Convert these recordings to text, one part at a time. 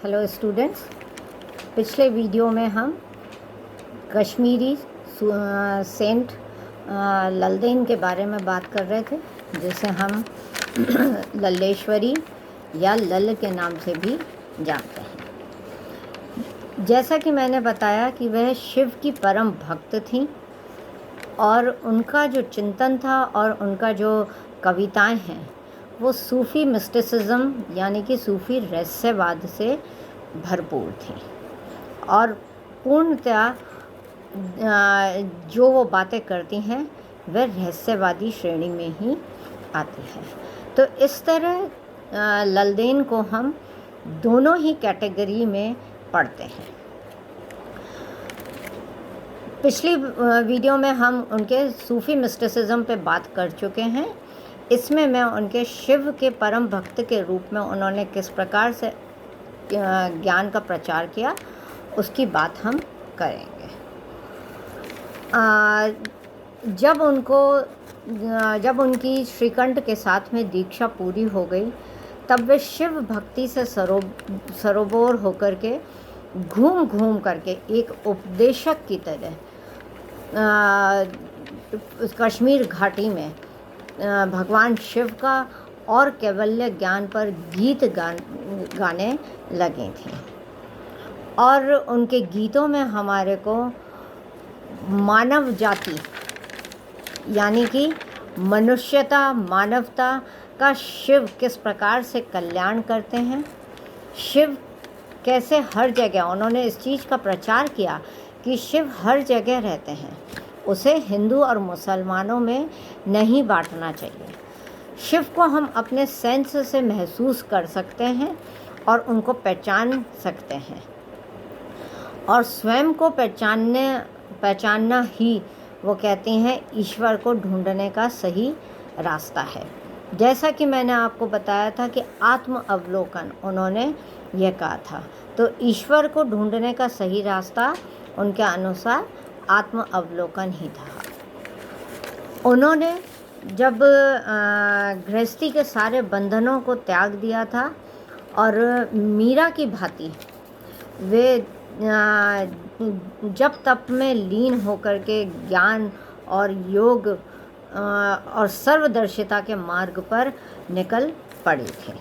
Hello students, पिछले video में हम कश्मीरी सेंट ललदेन के बारे में बात कर रहे थे, जिसे हम लल्लेश्वरी या लल के नाम से भी जानते हैं। जैसा कि मैंने बताया कि वह शिव की परम भक्त थीं और उनका जो चिंतन था और उनका जो कविताएं हैं वो सूफ़ी मिस्टिसिज्म यानी कि सूफ़ी रहस्यवाद से भरपूर थी और पूर्णतया जो वो बातें करती हैं वह रहस्यवादी श्रेणी में ही आती है। तो इस तरह ललदेन को हम दोनों ही कैटेगरी में पढ़ते हैं। पिछली वीडियो में हम उनके सूफ़ी मिस्टिसिज्म पे बात कर चुके हैं। इसमें मैं उनके शिव के परम भक्त के रूप में उन्होंने किस प्रकार से ज्ञान का प्रचार किया उसकी बात हम करेंगे। जब उनकी श्रीकंठ के साथ में दीक्षा पूरी हो गई तब वे शिव भक्ति से सरोबोर होकर के घूम घूम करके एक उपदेशक की तरह कश्मीर घाटी में भगवान शिव का और कैवल्य ज्ञान पर गीत गाने लगी थी और उनके गीतों में हमारे को मानव जाति यानी कि मनुष्यता, मानवता का शिव किस प्रकार से कल्याण करते हैं, शिव कैसे हर जगह, उन्होंने इस चीज़ का प्रचार किया कि शिव हर जगह रहते हैं, उसे हिंदू और मुसलमानों में नहीं बांटना चाहिए। शिव को हम अपने सेंस से महसूस कर सकते हैं और उनको पहचान सकते हैं और स्वयं को पहचानना ही वो कहती हैं ईश्वर को ढूंढने का सही रास्ता है। जैसा कि मैंने आपको बताया था कि आत्म अवलोकन उन्होंने ये कहा था, तो ईश्वर को ढूंढने का सही रास्ता उनके अनुसार आत्म अवलोकन ही था। उन्होंने जब गृहस्थी के सारे बंधनों को त्याग दिया था और मीरा की भांति वे जब तप में लीन होकर के ज्ञान और योग और सर्वदर्शिता के मार्ग पर निकल पड़े थे।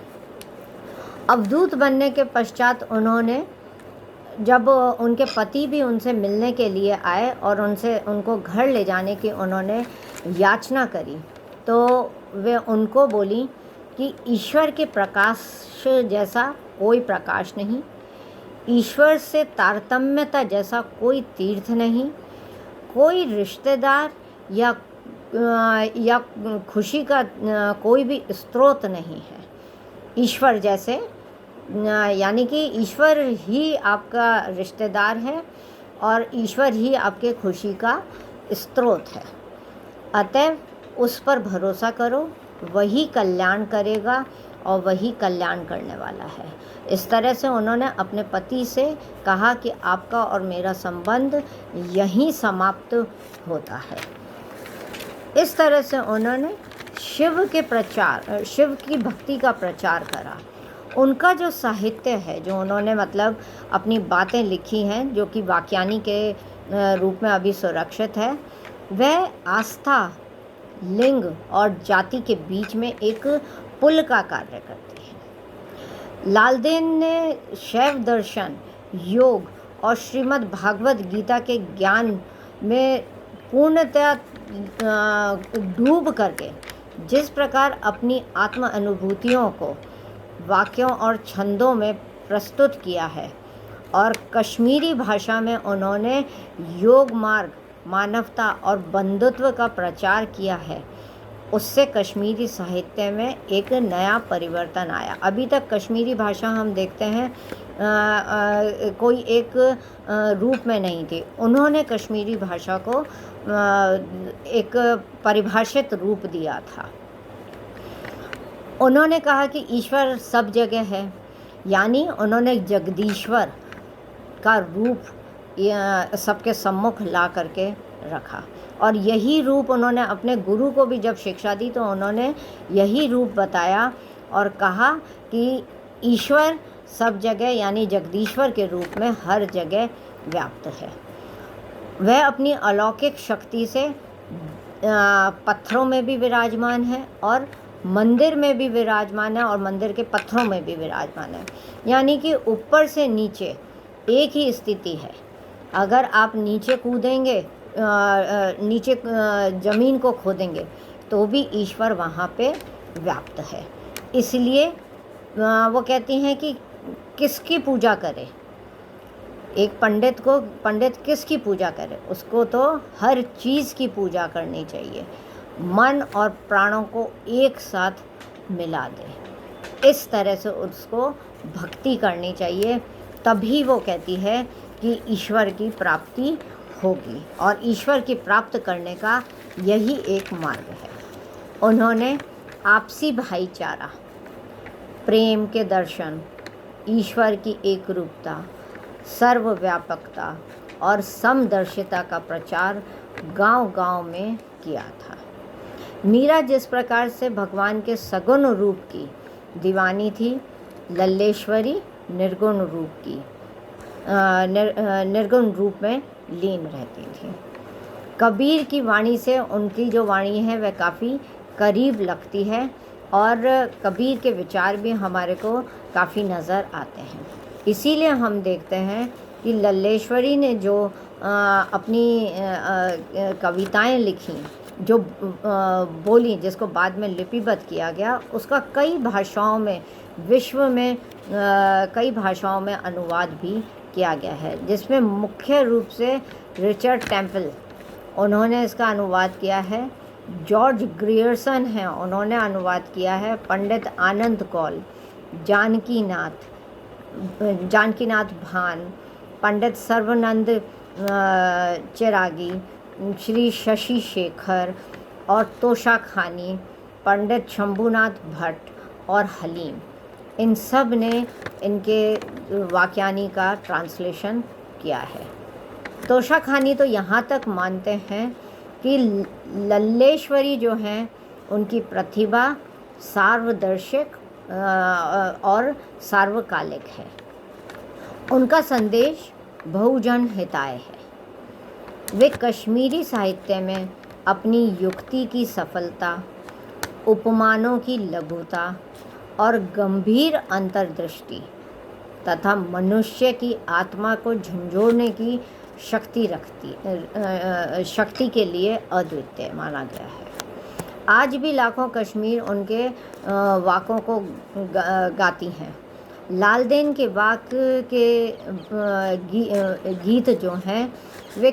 अवधूत बनने के पश्चात उन्होंने, जब उनके पति भी उनसे मिलने के लिए आए और उनको घर ले जाने की उन्होंने याचना करी, तो वे उनको बोली कि ईश्वर के प्रकाश जैसा कोई प्रकाश नहीं, ईश्वर से तारतम्यता जैसा कोई तीर्थ नहीं, कोई रिश्तेदार या खुशी का कोई भी स्रोत नहीं है ईश्वर जैसे, यानी कि ईश्वर ही आपका रिश्तेदार है और ईश्वर ही आपके खुशी का स्रोत है। अतः उस पर भरोसा करो, वही कल्याण करेगा और वही कल्याण करने वाला है। इस तरह से उन्होंने अपने पति से कहा कि आपका और मेरा संबंध यहीं समाप्त होता है। इस तरह से उन्होंने शिव की भक्ति का प्रचार करा। उनका जो साहित्य है, जो उन्होंने मतलब अपनी बातें लिखी हैं, जो कि वाक्यानी के रूप में अभी सुरक्षित है, वह आस्था, लिंग और जाति के बीच में एक पुल का कार्य करती है। लालदेन ने शैव दर्शन, योग और श्रीमद् भागवत गीता के ज्ञान में पूर्णतया डूब करके जिस प्रकार अपनी आत्म अनुभूतियों को वाक्यों और छंदों में प्रस्तुत किया है और कश्मीरी भाषा में उन्होंने योग मार्ग, मानवता और बंधुत्व का प्रचार किया है, उससे कश्मीरी साहित्य में एक नया परिवर्तन आया। अभी तक कश्मीरी भाषा हम देखते हैं कोई एक रूप में नहीं थी। उन्होंने कश्मीरी भाषा को एक परिभाषित रूप दिया था। उन्होंने कहा कि ईश्वर सब जगह है, यानी उन्होंने जगदीश्वर का रूप सबके सम्मुख ला करके रखा और यही रूप उन्होंने अपने गुरु को भी जब शिक्षा दी तो उन्होंने यही रूप बताया और कहा कि ईश्वर सब जगह यानी जगदीश्वर के रूप में हर जगह व्याप्त है। वह अपनी अलौकिक शक्ति से पत्थरों में भी विराजमान है और मंदिर में भी विराजमान है और मंदिर के पत्थरों में भी विराजमान है। यानी कि ऊपर से नीचे एक ही स्थिति है। अगर आप नीचे कूदेंगे, नीचे ज़मीन को खोदेंगे तो भी ईश्वर वहाँ पे व्याप्त है। इसलिए वो कहती हैं कि किसकी पूजा करें। एक पंडित किसकी पूजा करे? उसको तो हर चीज़ की पूजा करनी चाहिए, मन और प्राणों को एक साथ मिला दे, इस तरह से उसको भक्ति करनी चाहिए। तभी वो कहती है कि ईश्वर की प्राप्ति होगी और ईश्वर की प्राप्त करने का यही एक मार्ग है। उन्होंने आपसी भाईचारा, प्रेम के दर्शन, ईश्वर की एक रूपता, सर्वव्यापकता और समदर्शिता का प्रचार गांव-गांव में किया था। मीरा जिस प्रकार से भगवान के सगुण रूप की दीवानी थी, लल्लेश्वरी निर्गुण रूप की निर्गुण रूप में लीन रहती थी। कबीर की वाणी से उनकी जो वाणी है वह काफ़ी करीब लगती है और कबीर के विचार भी हमारे को काफ़ी नज़र आते हैं। इसीलिए हम देखते हैं कि लल्लेश्वरी ने जो अपनी कविताएं लिखी, जो बोली, जिसको बाद में लिपिबद्ध किया गया, उसका कई भाषाओं में, विश्व में कई भाषाओं में अनुवाद भी किया गया है, जिसमें मुख्य रूप से रिचर्ड टेम्पल, उन्होंने इसका अनुवाद किया है। जॉर्ज ग्रियर्सन हैं, उन्होंने अनुवाद किया है। पंडित आनंद कौल, जानकीनाथ भान, पंडित सर्वानंद चिरागी, श्री शशि शेखर और तोषा खानी, पंडित शंभुनाथ भट्ट और हलीम, इन सब ने इनके वाक्यानी का ट्रांसलेशन किया है। तोषा खानी तो यहाँ तक मानते हैं कि लल्लेश्वरी जो हैं उनकी प्रतिभा सार्वदर्शिक और सार्वकालिक है। उनका संदेश बहुजन हिताय है। वे कश्मीरी साहित्य में अपनी युक्ति की सफलता, उपमानों की लघुता और गंभीर अंतर्दृष्टि तथा मनुष्य की आत्मा को झंझोड़ने की शक्ति के लिए अद्वितीय माना गया है। आज भी लाखों कश्मीर उनके वाकों को गाती हैं। लालदेन के वाक के गीत जो हैं वे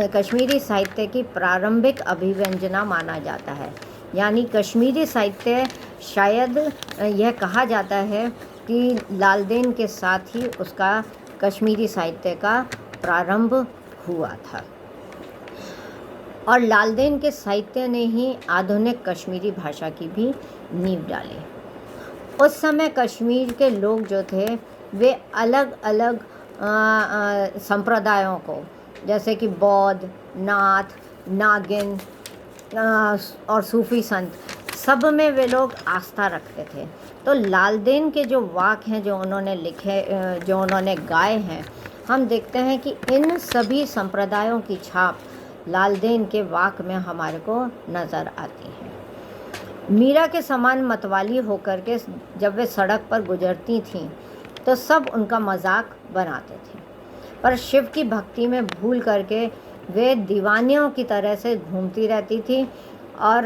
कश्मीरी साहित्य की प्रारंभिक अभिव्यंजना माना जाता है। यानी कश्मीरी साहित्य, शायद यह कहा जाता है कि लालदेन के साथ ही उसका कश्मीरी साहित्य का प्रारंभ हुआ था और लालदेन के साहित्य ने ही आधुनिक कश्मीरी भाषा की भी नींव डाली। उस समय कश्मीर के लोग जो थे वे अलग अलग संप्रदायों को, जैसे कि बौद्ध, नाथ, नागिन और सूफी संत, सब में वे लोग आस्था रखते थे। तो लालदेन के जो वाक हैं जो उन्होंने लिखे, जो उन्होंने गाए हैं, हम देखते हैं कि इन सभी संप्रदायों की छाप लालदेन के वाक में हमारे को नज़र आती है। मीरा के समान मतवाली होकर के जब वे सड़क पर गुजरती थीं तो सब उनका मजाक बनाते थे, पर शिव की भक्ति में भूल करके वे दीवानियों की तरह से घूमती रहती थी और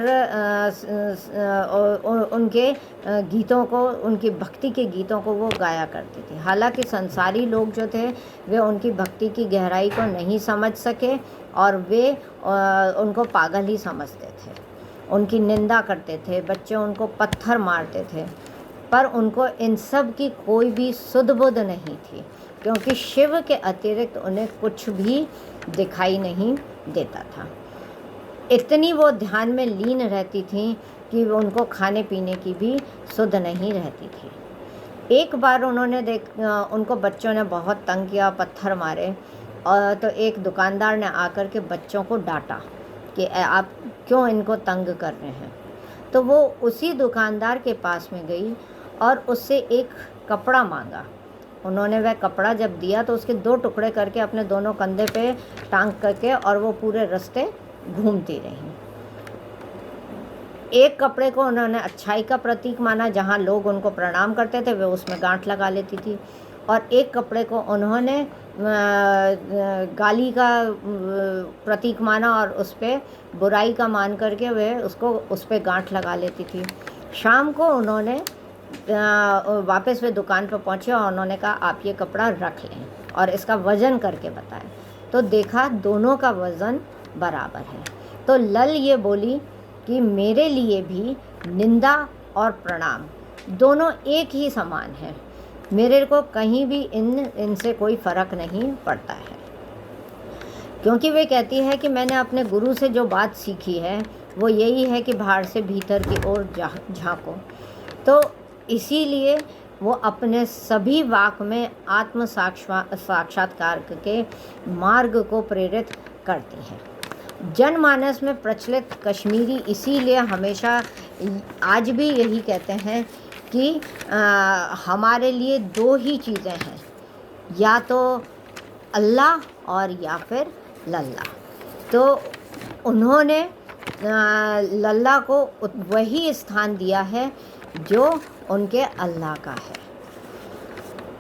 उनके गीतों को, उनकी भक्ति के गीतों को वो गाया करती थी। हालांकि संसारी लोग जो थे वे उनकी भक्ति की गहराई को नहीं समझ सके और वे उनको पागल ही समझते थे, उनकी निंदा करते थे, बच्चे उनको पत्थर मारते थे, पर उनको इन सब की कोई भी सुध बुध नहीं थी, क्योंकि शिव के अतिरिक्त उन्हें कुछ भी दिखाई नहीं देता था। इतनी वो ध्यान में लीन रहती थीं कि उनको खाने पीने की भी सुध नहीं रहती थी। एक बार उनको बच्चों ने बहुत तंग किया, पत्थर मारे, और तो एक दुकानदार ने आकर के बच्चों को डांटा कि आप क्यों इनको तंग कर रहे हैं। तो वो उसी दुकानदार के पास में गई और उससे एक कपड़ा मांगा। उन्होंने वह कपड़ा जब दिया तो उसके 2 टुकड़े करके अपने दोनों कंधे पे टांग करके और वो पूरे रास्ते घूमती रहीं। एक कपड़े को उन्होंने अच्छाई का प्रतीक माना, जहाँ लोग उनको प्रणाम करते थे वे उसमें गांठ लगा लेती थी, और एक कपड़े को उन्होंने गाली का प्रतीक माना और उस पर बुराई का मान करके वे उसको उस पर गांठ लगा लेती थी। शाम को उन्होंने वापस वे दुकान पर पहुँचे और उन्होंने कहा आप ये कपड़ा रख लें और इसका वज़न करके बताएं। तो देखा दोनों का वज़न बराबर है। तो लल ये बोली कि मेरे लिए भी निंदा और प्रणाम दोनों एक ही समान है, मेरे को कहीं भी इनसे कोई फ़र्क नहीं पड़ता है, क्योंकि वे कहती है कि मैंने अपने गुरु से जो बात सीखी है वो यही है कि बाहर से भीतर की ओर झांको। तो इसीलिए वो अपने सभी वाक में आत्म साक्षात्कार के मार्ग को प्रेरित करती हैं। जनमानस में प्रचलित कश्मीरी इसीलिए हमेशा आज भी यही कहते हैं कि हमारे लिए 2 ही चीज़ें हैं, या तो अल्लाह और या फिर लल्ला। तो उन्होंने लल्ला को वही स्थान दिया है जो उनके अल्लाह का है।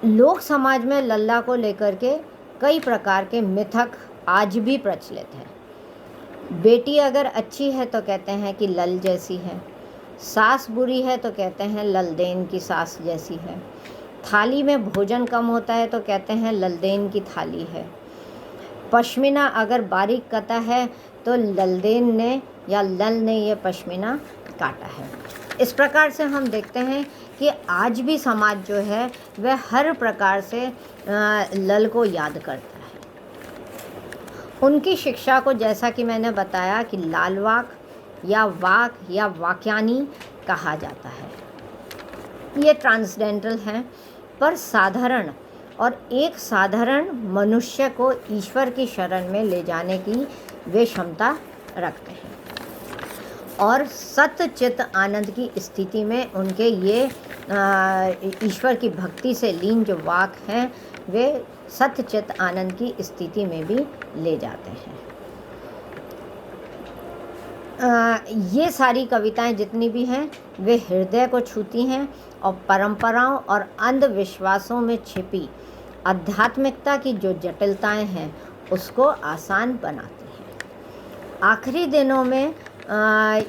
लोक समाज में लल्ला को लेकर के कई प्रकार के मिथक आज भी प्रचलित हैं। बेटी अगर अच्छी है तो कहते हैं कि लल जैसी है, सास बुरी है तो कहते हैं ललदेन की सास जैसी है, थाली में भोजन कम होता है तो कहते हैं ललदेन की थाली है, पश्मीना अगर बारीक कटा है तो ललदेन ने या लल ने ये पश्मीना काटा है। इस प्रकार से हम देखते हैं कि आज भी समाज जो है वह हर प्रकार से लल को याद करता है। उनकी शिक्षा को जैसा कि मैंने बताया कि लालवाक या वाक या वाक्यानी कहा जाता है। ये ट्रांसडेंटल हैं पर साधारण और एक साधारण मनुष्य को ईश्वर की शरण में ले जाने की वे क्षमता रखते हैं, और सत्य चित्त आनंद की स्थिति में उनके ये ईश्वर की भक्ति से लीन जो वाक हैं वे सत्य चित्त आनंद की स्थिति में भी ले जाते हैं। ये सारी कविताएं जितनी भी हैं वे हृदय को छूती हैं और परंपराओं और अंधविश्वासों में छिपी आध्यात्मिकता की जो जटिलताएं हैं उसको आसान बनाती हैं। आखिरी दिनों में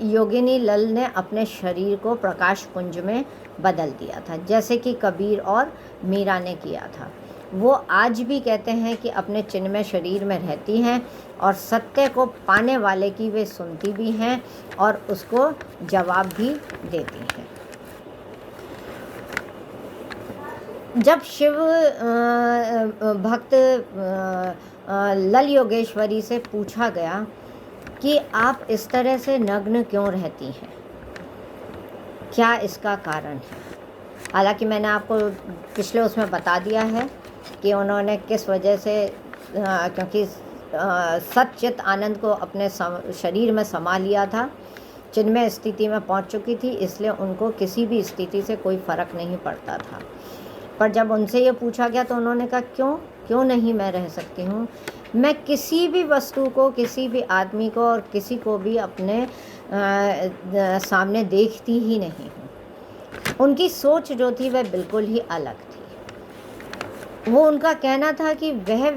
योगिनी लल ने अपने शरीर को प्रकाश पुंज में बदल दिया था, जैसे कि कबीर और मीरा ने किया था। वो आज भी कहते हैं कि अपने चिन्मय शरीर में रहती हैं और सत्य को पाने वाले की वे सुनती भी हैं और उसको जवाब भी देती हैं। जब शिव भक्त लल योगेश्वरी से पूछा गया कि आप इस तरह से नग्न क्यों रहती हैं, क्या इसका कारण है। हालांकि मैंने आपको पिछले उसमें बता दिया है कि उन्होंने किस वजह से क्योंकि सच्चित आनंद को अपने शरीर में समा लिया था, चिन्मय स्थिति में पहुंच चुकी थी, इसलिए उनको किसी भी स्थिति से कोई फ़र्क नहीं पड़ता था। पर जब उनसे ये पूछा गया तो उन्होंने कहा क्यों नहीं मैं रह सकती हूँ। मैं किसी भी वस्तु को, किसी भी आदमी को और किसी को भी अपने सामने देखती ही नहीं हूँ। उनकी सोच जो थी वह बिल्कुल ही अलग थी। वो उनका कहना था कि वह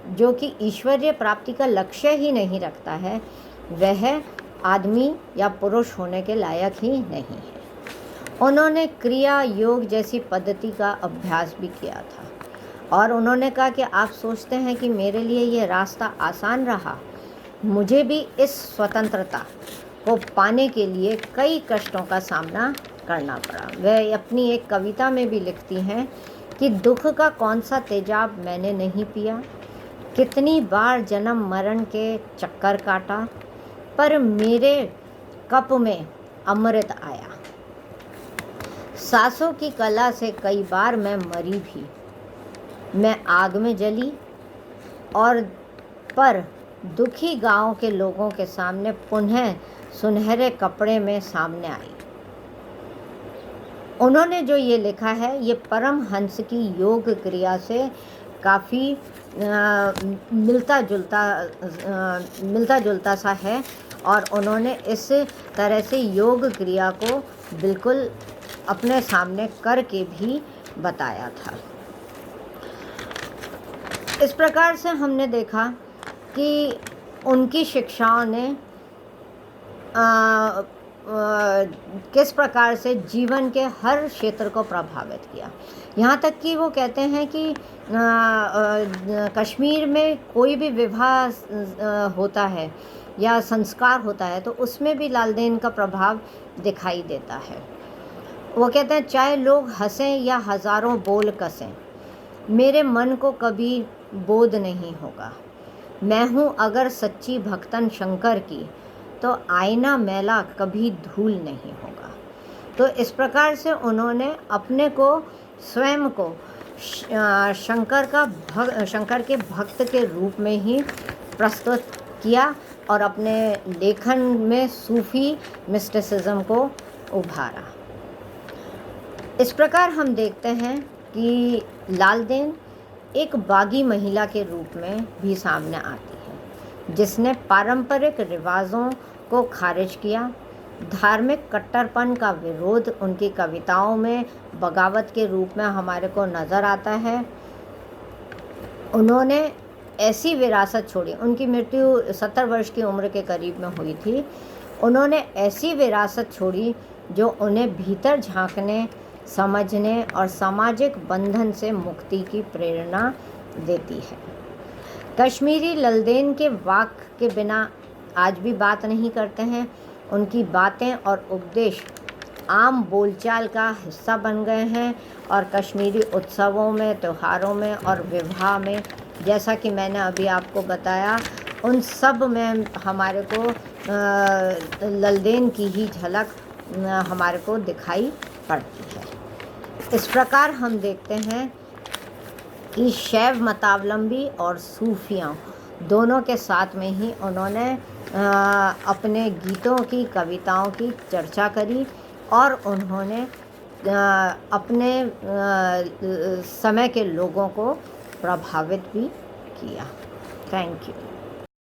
जो कि ईश्वरीय प्राप्ति का लक्ष्य ही नहीं रखता है वह आदमी या पुरुष होने के लायक ही नहीं है। उन्होंने क्रिया योग जैसी पद्धति का अभ्यास भी किया था और उन्होंने कहा कि आप सोचते हैं कि मेरे लिए ये रास्ता आसान रहा, मुझे भी इस स्वतंत्रता को पाने के लिए कई कष्टों का सामना करना पड़ा। वह अपनी एक कविता में भी लिखती हैं कि दुख का कौन सा तेजाब मैंने नहीं पिया, कितनी बार जन्म मरण के चक्कर काटा, पर मेरे कप में अमृत आया। सांसों की कला से कई बार मैं मरी भी, मैं आग में जली और पर दुखी गांव के लोगों के सामने पुनः सुनहरे कपड़े में सामने आई। उन्होंने जो ये लिखा है ये परमहंस की योग क्रिया से काफ़ी मिलता जुलता सा है, और उन्होंने इस तरह से योग क्रिया को बिल्कुल अपने सामने करके भी बताया था। इस प्रकार से हमने देखा कि उनकी शिक्षाओं ने किस प्रकार से जीवन के हर क्षेत्र को प्रभावित किया। यहाँ तक कि वो कहते हैं कि कश्मीर में कोई भी विवाह होता है या संस्कार होता है तो उसमें भी लालदेन का प्रभाव दिखाई देता है। वो कहते हैं, चाहे लोग हंसें या हज़ारों बोल कसें, मेरे मन को कभी बोध नहीं होगा। मैं हूँ अगर सच्ची भक्तन शंकर की, तो आईना मैला कभी धूल नहीं होगा। तो इस प्रकार से उन्होंने अपने को स्वयं को शंकर के भक्त के रूप में ही प्रस्तुत किया और अपने लेखन में सूफी मिस्टिसिज्म को उभारा। इस प्रकार हम देखते हैं कि लालदेन एक बागी महिला के रूप में भी सामने आती है, जिसने पारंपरिक रिवाजों को खारिज किया। धार्मिक कट्टरपन का विरोध उनकी कविताओं में बगावत के रूप में हमारे को नज़र आता है। उन्होंने ऐसी विरासत छोड़ी, उनकी मृत्यु 70 वर्ष की उम्र के करीब में हुई थी। उन्होंने ऐसी विरासत छोड़ी जो उन्हें भीतर झांकने, समझने और सामाजिक बंधन से मुक्ति की प्रेरणा देती है। कश्मीरी लालदेन के वाक के बिना आज भी बात नहीं करते हैं। उनकी बातें और उपदेश आम बोलचाल का हिस्सा बन गए हैं और कश्मीरी उत्सवों में, त्योहारों में और विवाह में, जैसा कि मैंने अभी आपको बताया, उन सब में हमारे को लालदेन की ही झलक हमारे को दिखाई पड़ती है। इस प्रकार हम देखते हैं कि शैव मतावलंबी और सूफियों दोनों के साथ में ही उन्होंने अपने गीतों की, कविताओं की चर्चा करी और उन्होंने अपने समय के लोगों को प्रभावित भी किया। Thank you.